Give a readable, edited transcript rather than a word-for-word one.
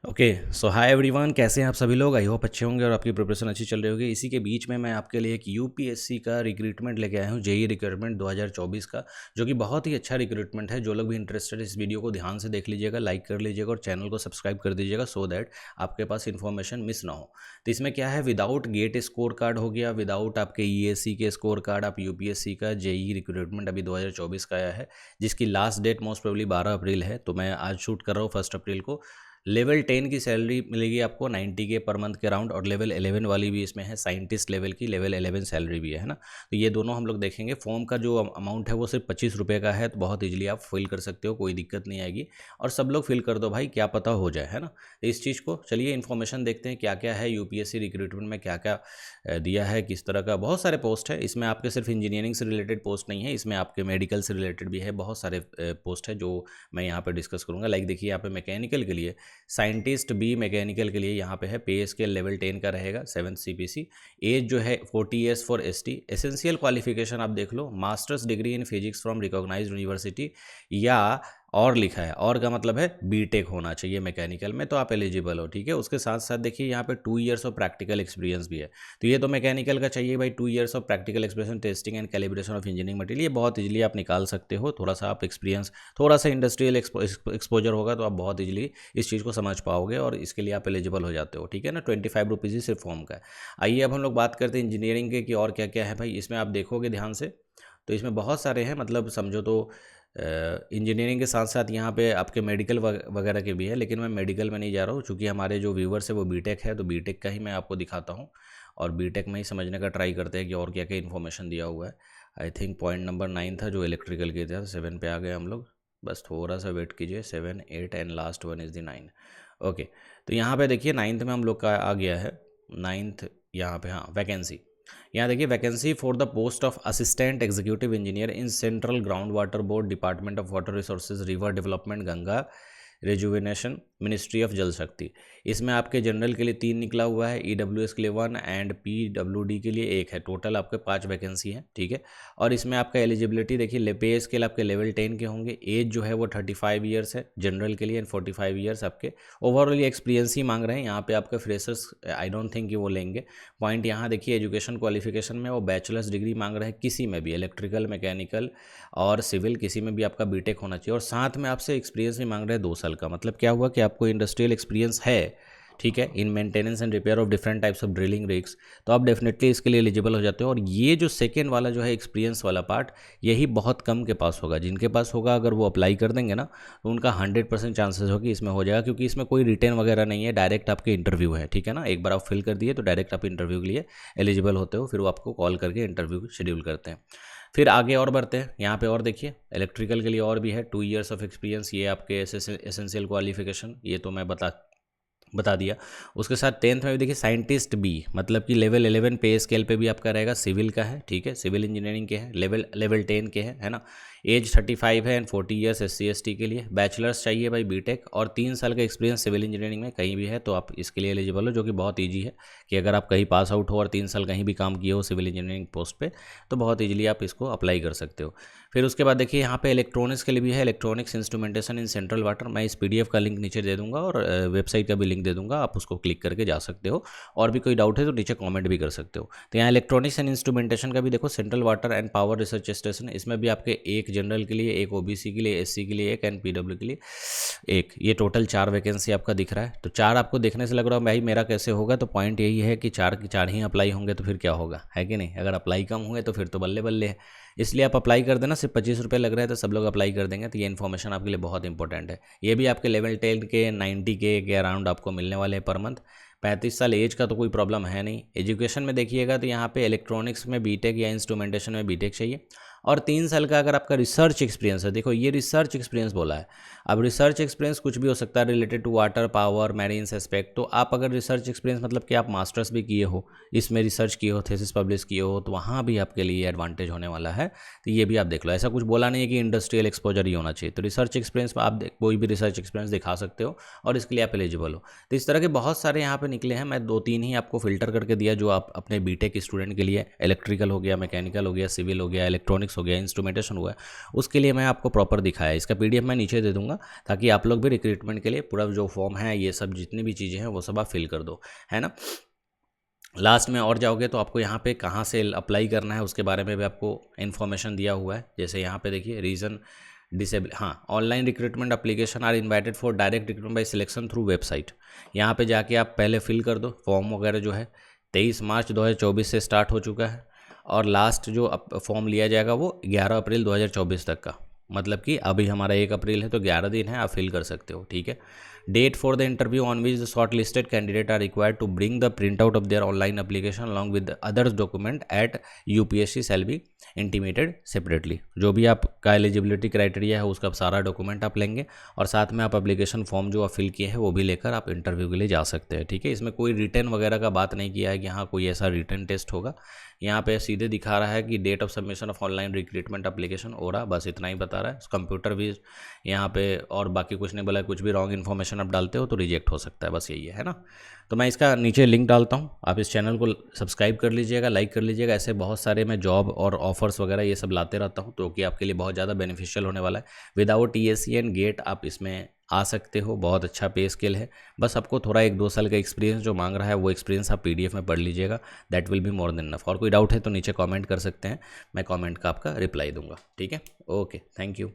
Okay so hi everyone, कैसे हैं आप सभी लोग। आई होप अच्छे होंगे और आपकी प्रिपरेशन अच्छी चल रही होगी। इसी के बीच में मैं आपके लिए एक यूपीएससी का रिक्रूटमेंट लेके आया हूँ, जेई रिक्रूटमेंट 2024 का, जो कि बहुत ही अच्छा रिक्रूटमेंट है। जो लोग भी इंटरेस्टेड है इस वीडियो को ध्यान से देख लीजिएगा, लाइक कर लीजिएगा और चैनल को सब्सक्राइब कर दीजिएगा सो दैट आपके पास इन्फॉर्मेशन मिस ना हो। तो इसमें क्या है, विदाउट गेट स्कोर कार्ड हो गया, विदाउट आपके ईएससी के स्कोर कार्ड, आप यूपीएससी का जेई रिक्रूटमेंट अभी 2024 का आया है, जिसकी लास्ट डेट मोस्ट प्रोबेबली 12 अप्रैल है। तो मैं आज शूट कर रहा हूँ 1 अप्रैल को। लेवल 10 की सैलरी मिलेगी आपको 90 के पर मंथ के राउंड, और लेवल 11 वाली भी इसमें है, साइंटिस्ट लेवल की लेवल 11 सैलरी भी है ना। तो ये दोनों हम लोग देखेंगे। फॉर्म का जो अमाउंट है वो सिर्फ 25 रुपये का है, तो बहुत इजीली आप फिल कर सकते हो, कोई दिक्कत नहीं आएगी। और सब लोग फिल कर दो भाई, क्या पता हो जाए, है ना। तो इस चीज़ को चलिए इन्फॉर्मेशन देखते हैं, क्या क्या है यूपीएससी रिक्रूटमेंट में, क्या क्या दिया है, किस तरह का। बहुत सारे पोस्ट है इसमें, आपके सिर्फ इंजीनियरिंग से रिलेटेड पोस्ट नहीं है, इसमें आपके मेडिकल से रिलेटेड भी है। बहुत सारे पोस्ट है जो मैं यहाँ पर डिस्कस करूँगा। लाइक देखिए, यहाँ पे मैकेनिकल के लिए साइंटिस्ट बी मैकेनिकल के लिए यहाँ पे है, पे स्केल लेवल 10 का रहेगा, 7th CPC। एज जो है 40 years for ST. Essential qualification आप देख लो, master's degree in physics from recognised university, या और लिखा है, और का मतलब है बीटेक होना चाहिए मैकेनिकल में, तो आप एलिजिबल हो। ठीक है, उसके साथ साथ देखिए यहाँ पे 2 ईयर्स ऑफ प्रैक्टिकल एक्सपीरियंस भी है। तो ये तो मैकेनिकल का चाहिए भाई, 2 years of practical experience testing and calibration of engineering material, ये बहुत इजीली आप निकाल सकते हो। थोड़ा सा आप एक्सपीरियंस, थोड़ा सा इंडस्ट्रियल एक्सपोजर होगा तो आप बहुत इजीली इस चीज़ को समझ पाओगे और इसके लिए आप एलिजिबल हो जाते हो। ठीक है ना, 25 रुपीज़ ही सिर्फ फॉर्म का है। आइए अब हम लोग बात करते हैं इंजीनियरिंग के कि और क्या क्या है भाई। इसमें आप देखोगे ध्यान से तो इसमें बहुत सारे हैं, मतलब समझो तो इंजीनियरिंग के साथ साथ यहाँ पे आपके मेडिकल वगैरह के भी है, लेकिन मैं मेडिकल में नहीं जा रहा हूँ क्योंकि हमारे जो व्यूवर्स है वो बीटेक है, तो बीटेक का ही मैं आपको दिखाता हूँ और बीटेक में ही समझने का ट्राई करते हैं कि और क्या क्या इन्फॉर्मेशन दिया हुआ है। आई थिंक पॉइंट नंबर 9 था जो इलेक्ट्रिकल के था, 7 पे आ गए हम लोग। बस थोड़ा सा वेट कीजिए, 7, 8 and last one is the 9। Okay, तो यहाँ पे देखिए 9th में हम लोग का आ गया है 9th। यहाँ पे हाँ, वैकेंसी, यहाँ देखिए vacancy for the post of assistant executive engineer in central ground water board, department of water resources, river development, Ganga rejuvenation, ministry of जल शक्ति। इसमें आपके जनरल के लिए 3 निकला हुआ है, ईडब्ल्यूएस के लिए 1 एंड पीडब्ल्यूडी के लिए 1 है। टोटल आपके 5 वैकेंसी है। ठीक है, और इसमें आपका एलिजिबिलिटी देखिए, पे स्केल आपके लेवल 10 के होंगे। एज जो है वो 35 ईयर्स है जनरल के लिए एंड 45 ईयर्स आपके। ओवरऑल ये एक्सपीरियंस ही मांग रहे हैं यहाँ पे, आपका फ्रेशर्स आई डोंट थिंक कि वो लेंगे। पॉइंट यहाँ देखिए, एजुकेशन क्वालिफिकेशन में वो बैचलर्स डिग्री मांग रहे हैं किसी में भी, इलेक्ट्रिकल, मैकेनिकल और सिविल, किसी में भी आपका बीटेक होना चाहिए। और साथ में आपसे एक्सपीरियंस भी मांग रहे हैं 2 साल का। मतलब क्या हुआ कि आपको इंडस्ट्रियल एक्सपीरियंस है, ठीक है, in maintenance and repair of different types of drilling rigs, तो आप डेफिनेटली इसके लिए एलिजिबल हो जाते हो। और ये जो सेकेंड वाला जो है एक्सपीरियंस वाला पार्ट, यही बहुत कम के पास होगा। जिनके पास होगा अगर वो अप्लाई कर देंगे ना, तो उनका 100% चांसेस होगी इसमें हो जाएगा, क्योंकि इसमें कोई रिटेन वगैरह नहीं है, डायरेक्ट आपके इंटरव्यू है। ठीक है ना, एक बार आप फिल कर दिए तो डायरेक्ट आप इंटरव्यू के लिए एलिजिबल होते हो, फिर वो आपको कॉल करके इंटरव्यू शेड्यूल करते हैं। फिर आगे और बढ़ते हैं, यहाँ पे और देखिए इलेक्ट्रिकल के लिए और भी है, 2 ईयर्स ऑफ एक्सपीरियंस, ये आपके एसेंशियल क्वालिफिकेशन, ये तो मैं बता दिया। उसके साथ 10th में भी देखिए साइंटिस्ट बी, मतलब कि लेवल 11 पे स्केल पे भी आपका रहेगा, सिविल का है। ठीक है, सिविल इंजीनियरिंग के हैं, लेवल 10 के हैं, है ना। एज 35 है एंड 40 ईयर्स SC/ST के लिए। बैचलर्स चाहिए भाई बीटेक, और 3 साल का एक्सपीरियंस सिविल इंजीनियरिंग में कहीं भी है तो आप इसके लिए एलिजिबल हो, जो कि बहुत ईजी है कि अगर आप कहीं पास आउट हो और 3 साल कहीं भी काम किए हो सिविल इंजीनियरिंग पोस्ट पे, तो बहुत ईजिली आप इसको अप्लाई कर सकते हो। फिर उसके बाद देखिए यहाँ पे इलेक्ट्रॉनिक्स के लिए भी है, electronics instrumentation in central water. मैं इस PDF का लिंक नीचे दे दूंगा और वेबसाइट का भी लिंक दे दूंगा, आप उसको क्लिक करके जा सकते हो। और भी कोई डाउट है तो नीचे कमेंट भी कर सकते हो। तो यहाँ इलेक्ट्रॉनिक्स एंड इंस्ट्रूमेंटेशन का भी देखो, central water and power research station, इसमें भी आपके 1 जनरल के लिए, 1 OBC के लिए, SC के लिए 1 एंड PW के लिए 1। ये टोटल 4 वैकेंसी आपका दिख रहा है। तो 4 आपको देखने से लग रहा है भाई मेरा कैसे होगा, तो पॉइंट यही है कि 4 की 4 ही अप्लाई होंगे तो फिर क्या होगा, है कि नहीं। अगर अप्लाई कम हुए तो फिर तो बल्ले बल्ले है। इसलिए आप अप्लाई कर देना, सिर्फ 25 रुपये लग रहे हैं तो सब लोग अप्लाई कर देंगे। तो ये इन्फॉर्मेशन आपके लिए बहुत इंपॉर्टेंट है। ये भी आपके लेवल 10 के 90 के अराउंड आपको मिलने वाले हैं पर मंथ। 35 साल एज का तो कोई प्रॉब्लम है नहीं। एजुकेशन में देखिएगा तो यहाँ पे इलेक्ट्रॉनिक्स में बीटेक या इंस्ट्रूमेंटेशन में बीटेक चाहिए, और 3 साल का अगर आपका रिसर्च एक्सपीरियंस है। देखो ये रिसर्च एक्सपीरियंस बोला है, अब रिसर्च एक्सपीरियंस कुछ भी हो सकता है related to water, power, marines aspect. तो आप अगर रिसर्च एक्सपीरियंस मतलब कि आप मास्टर्स भी किए हो, इसमें रिसर्च किए हो, थीसिस पब्लिश किए हो, तो वहाँ भी आपके लिए एडवांटेज होने वाला है। तो ये भी आप देख लो, ऐसा कुछ बोला नहीं है कि इंडस्ट्रियल एक्सपोजर ही होना चाहिए। तो रिसर्च एक्सपीरियंस में आप कोई भी रिसर्च एक्सपीरियंस दिखा सकते हो और इसके लिए आप एलिजिबल हो। तो इस तरह के बहुत सारे यहाँ पे निकले हैं, मैं 2-3 ही आपको फिल्टर करके दिया जो आप अपने बीटेक स्टूडेंट के लिए, इलेक्ट्रिकल हो गया, मैकेनिकल हो गया, सिविल हो गया, इलेक्ट्रॉनिक्स टेक्निक्स हो गया, इंस्ट्रूमेंटेशन हुआ है, उसके लिए मैं आपको प्रॉपर दिखाया। इसका PDF मैं नीचे दे दूंगा ताकि आप लोग भी रिक्रूटमेंट के लिए पूरा जो फॉर्म है, ये सब जितनी भी चीज़ें हैं वो सब आप फिल कर दो, है ना। लास्ट में और जाओगे तो आपको यहाँ पे कहाँ से अप्लाई करना है उसके बारे में भी आपको इन्फॉर्मेशन दिया हुआ है। जैसे यहाँ पे देखिए रीज़न डिसेबल, हाँ, online recruitment application are invited for direct recruitment by selection through website. यहाँ पे जाके आप पहले फिल कर दो फॉर्म वगैरह जो है। 23 मार्च 2024 से स्टार्ट हो चुका है और लास्ट जो फॉर्म लिया जाएगा वो 11 अप्रैल 2024 तक का, मतलब कि अभी हमारा 1 अप्रैल है तो 11 दिन है, आप फिल कर सकते हो, ठीक है। Date for the interview on which the short listed candidate are required to bring the print out of their online application along with others document at UPSC shall be intimated separately. जो भी आपका eligibility criteria है उसका सारा document आप लेंगे और साथ में आप एप्लीकेशन फॉर्म जो आप फिल किए हैं वो भी लेकर आप इंटरव्यू के लिए जा सकते हैं, ठीक है। इसमें कोई रिटर्न वगैरह का बात नहीं किया है कि हाँ कोई ऐसा रिटर्न टेस्ट होगा। यहाँ पे सीधे दिखा रहा है कि date of submission of online recruitment application हो रहा, बस इतना ही बता रहा है। कंप्यूटर भी यहाँ पे, और बाकी कुछ नहीं बोला। कुछ भी रॉन्ग इन्फॉर्मेशन आप डालते हो तो रिजेक्ट हो सकता है, बस यही है ना। तो मैं इसका नीचे लिंक डालता हूँ, आप इस चैनल को सब्सक्राइब कर लीजिएगा, लाइक कर लीजिएगा। ऐसे बहुत सारे मैं जॉब और ऑफर्स वगैरह ये सब लाते रहता हूँ तो कि आपके लिए बहुत ज़्यादा बेनिफिशियल होने वाला है। विदाउट TSC एंड गेट आप इसमें आ सकते हो, बहुत अच्छा पे स्केल है। बस आपको थोड़ा 1-2 साल का एक्सपीरियंस जो मांग रहा है वो एक्सपीरियंस आप PDF में पढ़ लीजिएगा, that will be more than enough. और कोई डाउट है तो नीचे कमेंट कर सकते हैं, मैं कमेंट का आपका रिप्लाई दूंगा, ठीक है। Okay, thank you.